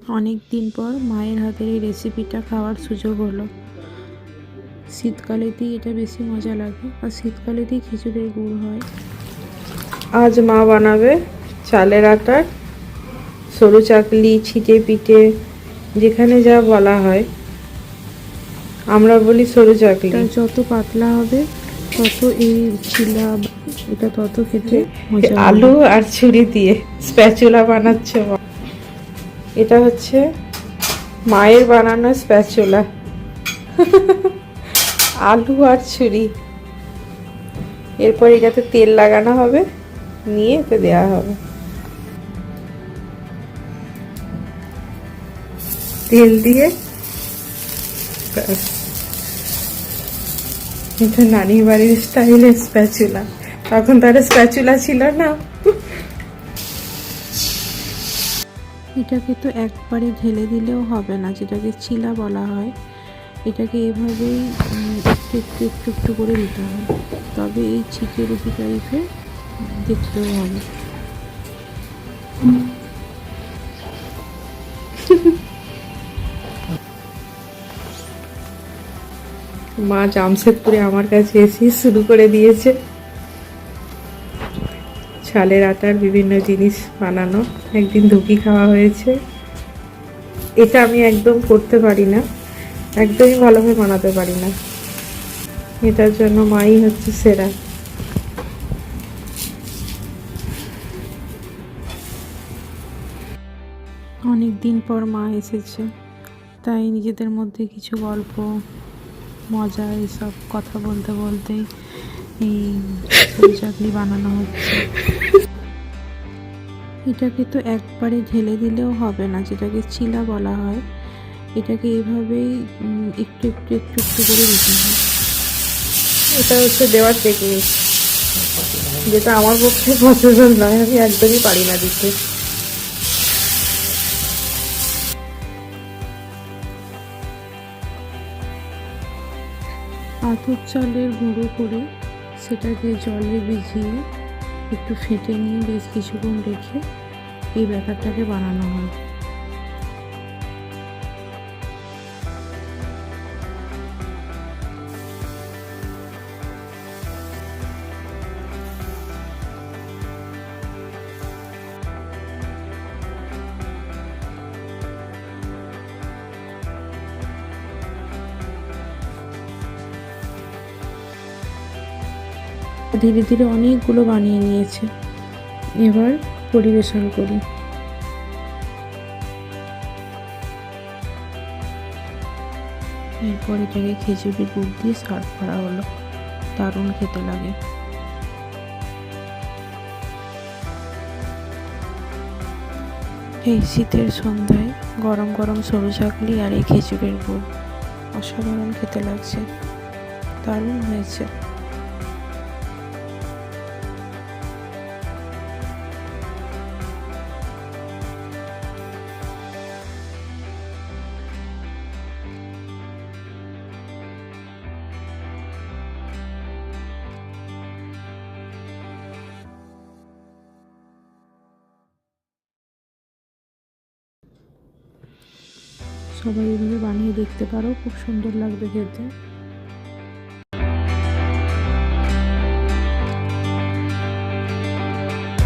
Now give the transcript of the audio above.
অনেক দিন পর মায়ের হাতের এই রেসিপিটা খাওয়ার সুযোগ হলো। শীতকালেতেই এটা বেশি মজা লাগে, আর শীতকালেতেই খিচুড়ির গুড় হয়। আজ মা বানাবে চালের আটার সরু চাকলি, ছিটে পিঠে, যেখানে যা বলা হয়। আমরা বলি সরু চাকলি। এটা যত পাতলা হবে তত এই চিলা এটা তত খেতে মজা হবে। আলু আর ছুরি দিয়ে স্প্যাচুলা বানাচ্ছে মা। এটা হচ্ছে মায়ের বানানো স্প্যাচুলা। আলু আর ছুরি, এরপর এটাতে তেল লাগানো হবে, নিয়ে এতে দেওয়া হবে। তেল দিয়ে এটা নানির বাড়ির স্টাইলে স্প্যাচুলা। তখন তার স্প্যাচুলা ছিল না। এটাকে তো একবারে ঢেলে দিলেও হবে না, যেটাকে চিলা বলা হয়। এটাকে এভাবেই একটু একটু একটু একটু করে দিতে হবে, তবে এই ছিটে রুটি টাইপের দেখতেও হবে। মা জামশেদপুরে আমার কাছে এসে শুরু করে দিয়েছে চালের আটার বিভিন্ন জিনিস বানানো। একদিন ধুকি খাওয়া হয়েছে। এটা আমি একদম করতে পারি না, একদমই ভালোভাবে বানাতে পারি না। এটার জন্য মাই হচ্ছে সেরা। অনেক দিন পর মা এসেছে, তাই নিজেদের মধ্যে কিছু গল্প, মজা, এইসব কথা বলতে বলতেই এই সরু চাকলি বানানো হচ্ছে। এটাকে তো একবারে ঢেলে দিলেও হবে না, যেটাকে চিলা বলা হয়। এটাকে এভাবেই একটু একটু একটু একটু করে দিতে হয়। এটা হচ্ছে দেওয়ার টেকনিক, যেটা আমার পক্ষে পসিবল নয়। আমি একদমই পারি না দিতে। আতপ চালের গুঁড়ো করে সেটাকে জলে ভিজিয়ে একটু ফেটে নিয়ে বেশ কিছুক্ষণ রেখে এই ব্যাটারটাকে বানানো হয়। ধীরে ধীরে অনেকগুলো বানিয়ে নিয়েছে। এবার পরিবেশন করি। এরপর এটাকে খিচুড়ি গুড় দিয়ে সার্ভ করা হলো। দারুণ খেতে লাগে। এই শীতের সন্ধ্যায় গরম গরম সরু চাকলি আর এই খিচুড়ির গুড় অসাধারণ খেতে লাগছে, দারুণ হয়েছে। সবাই এভাবে বানিয়ে দেখতে পারো, খুব সুন্দর লাগবে খেতে।